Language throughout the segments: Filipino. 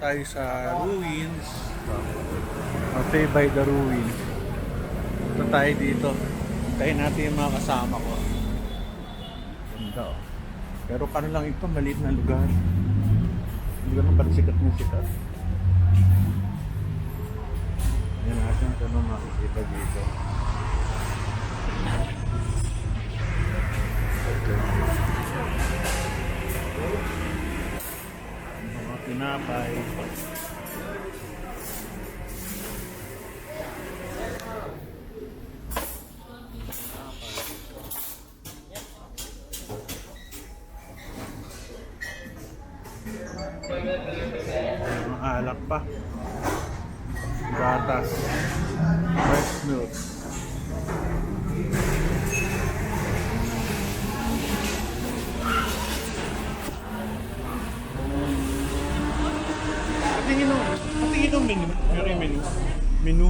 tayo sa ruins. Cafe by the ruins. Ito tayo dito. Hintayin natin yung mga kasama ko. Ganda oh. Pero paano lang ito, maliit na lugar. Hindi ko naman sikat na sikat. Yan natin ito nung makikita dito. Okay. Mga tinapay. Mga alak pa. Gatas. Fresh milk. Patingin yung menu. Meron yung menu. Menu.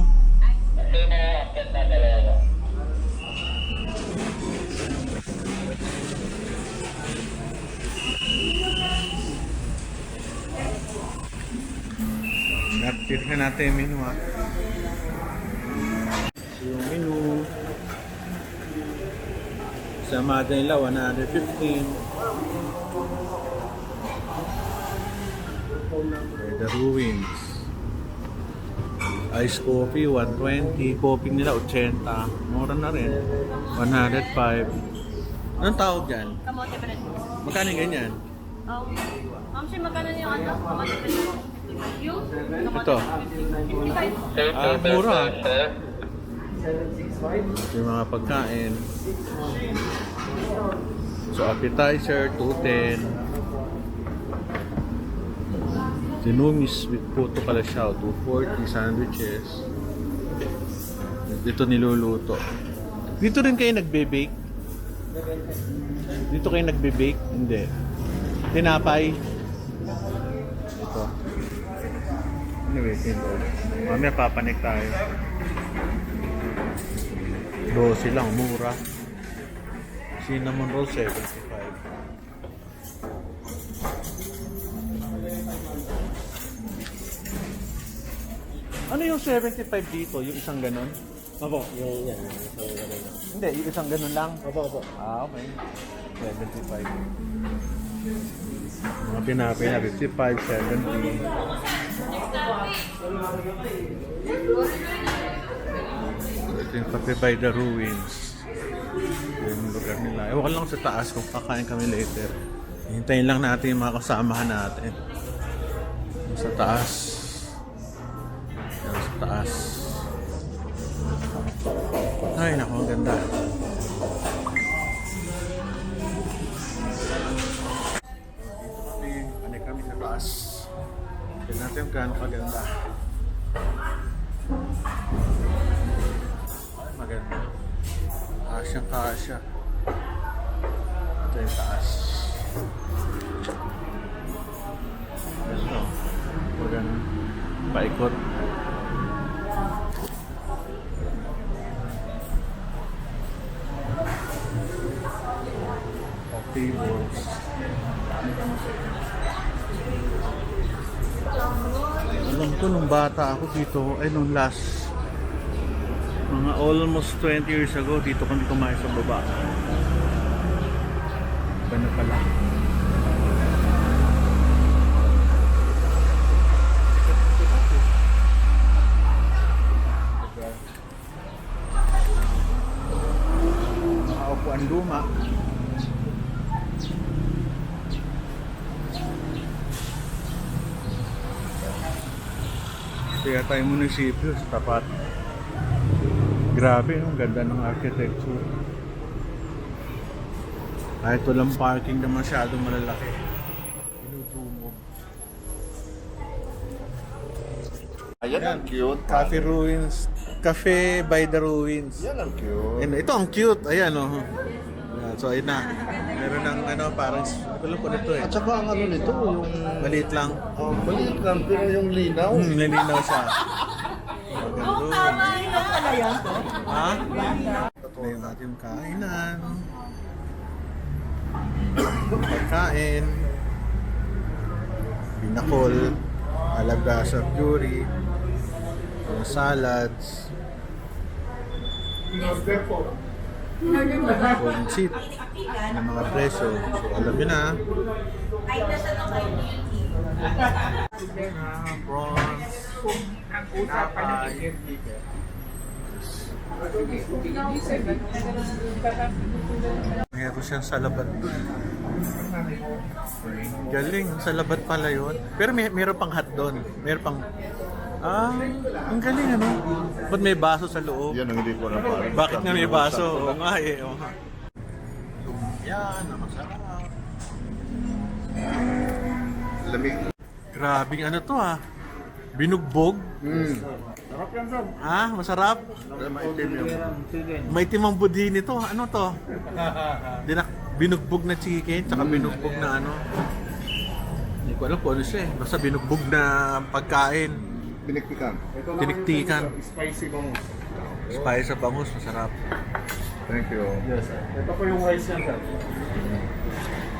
Tignan natin yung menu ha. Yung menu. Sa Mada nila, 115. The ruins. Ice coffee, 120. Coffee nila, 80. Mura na rin. 105. Anong tawag dyan? Kamote bread. Magkano yung ganyan? Ma'am, siya magkano yung ano? Kamote bread. Yung? Ito. 55. Mura. Ito yung mga pagkain. So, appetizer, 210. Tinumis with puto kalasyaw, 240. Sandwiches. Dito niluluto. Dito rin kayo nagbe-bake? Dito kayo nagbe-bake? Hindi. Tinapay. Ito. Anyway, ito. Mamaya papanik tayo. 12 lang, mura. Cinnamon roll, 75. Ano yung 75 dito? Yung isang ganon? Opo, yung yan. Isang ganun lang. Hindi, yung isang ganon lang. Opo. Okay. 75. Mga pinapay na 55, 70. Ito yung Cafe by the Ruins. Ito yung lugar nila. Ewan ko lang sa taas kung kakain kami later. Hintayin lang natin yung mga kasamahan natin. Sa taas. Yan sa taas. Ay, naku, ang ganda. Ano kami sa taas. Tignan natin yung gaano kaganda. Ay, maganda. Kasya. Ito yung taas. Ito. Maganda. Paikot. Tables. Alam ko nung bata ako dito, ay nung last mga almost 20 years ago, dito kami kumain sa baba. Iba na pala. Nakaupuan luma. Kaya tayo munisipyo sa tapat. Grabe, ang ganda ng architecture. Kahit walang parking na masyadong malalaki. Pinutumog. Ayan ang cute. Cafe Ruins. Cafe by the Ruins. Yan ang cute. And ito ang cute. Ayan oh. Ayan, so ayun na. Meron ng ano, parang alam ko nito eh. At saka ang ano nito, yung... Maliit lang. Maliit lang, pero yung linaw. Nalinaw siya. Oo, tama yun. Pala yan. Ha? Tignan natin yung kainan. Pagkain. Pinakol. Alagasa Puri, mga salads, ponsit, ng mga presyo. So alam nyo na. Prawns, tinapay. Meron siyang salabat dun. Galing, salabat pala yun. Pero meron pang hot doon. Meron pang... ang galing ano. Ba't may baso sa loob? Yan ang hindi ko na parang. Bakit nga may baso? Oo nga eh. Oo nga. Yan, masarap. Lamig. Grabing ano to ah. Binugbog. Sarap yan, Sam. Ah, masarap. Maitim yung. Maitim ang budhi nito. Ano to? Binugbog na chicken, tsaka binugbog na ano. Hindi ko alam kung ano siya eh. Basta binugbog na pagkain. Pinikpikan. Tiniktikan. Spicy bangus. Spice sa bangus, masarap. Thank you. Yes, sir. Ito po yung rice niya, sir.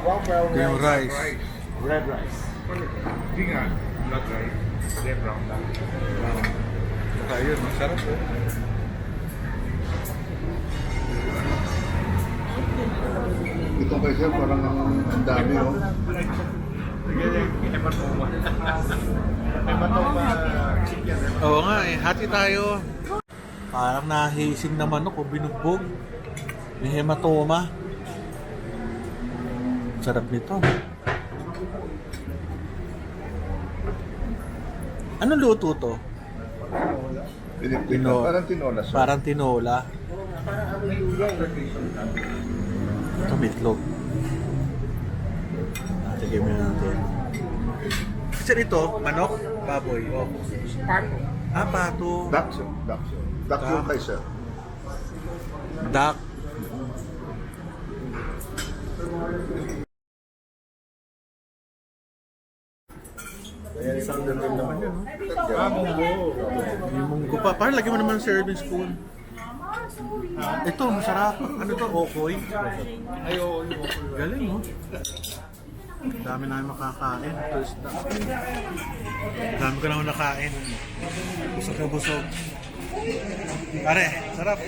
Ito yung rice. Red rice. Vegan, not rice. They're brown. Saka yun, masarap oh. Ito kay sir, parang ang dami, oh. Oo nga eh, hati tayo. Parang nahising na manok o binugbog. May hematoma. Sarap nito. Anong luto to? Pinikpikan. Tino- Parang tinola, sir. Parang tinola. Ito meatloaf. Tignan mo natin. Sir, ito, manok, baboy. Oh. Pato. Ah, pato. Duck, sir. Duck, sir. Duck Duck. yung kay sir. Duck. Isang ganun naman yun. Yung munggo pa. Parang lagyan mo naman ng serving spoon. Ito, masarap. Ano to? Okoy. Ay, oo, yung Galing, no? Dami namin makakain. Ito isda. Dami ko naman nakain. Busog na busog. Pare, sarap.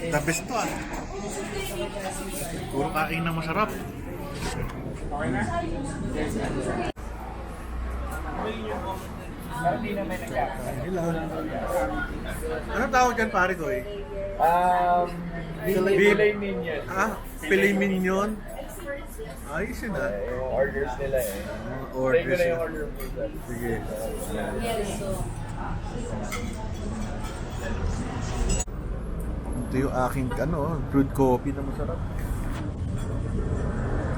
The best to ah. Puro kain na masarap. Hello. Anong tawag dyan pare ko eh? Filet mignon. Ah, filet mignon. Ayos yun ah. Yung orders nila eh. Orders Try ko na yung yun. order mo, sir. Sige. Ito yung aking ano, brewed coffee na masarap.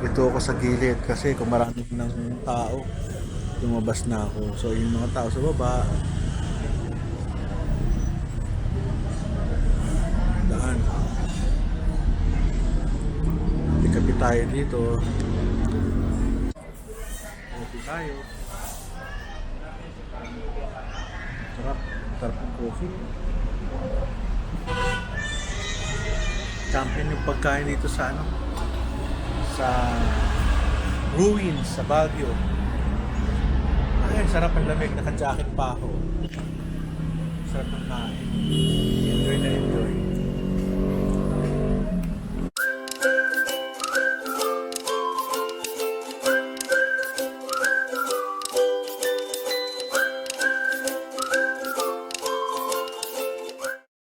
Ito ako sa gilid kasi kung marami ng tao, lumabas na ako. So yung mga tao sa baba, daan. Ikapi tayo dito. Coffee tayo. Sarap. Sarap ng coffee. Champion yung pagkain dito sa ano, sa ruins sa Baguio. Ay, sarap ang lamig, naka-jacket pa ako. Sarap ng kain.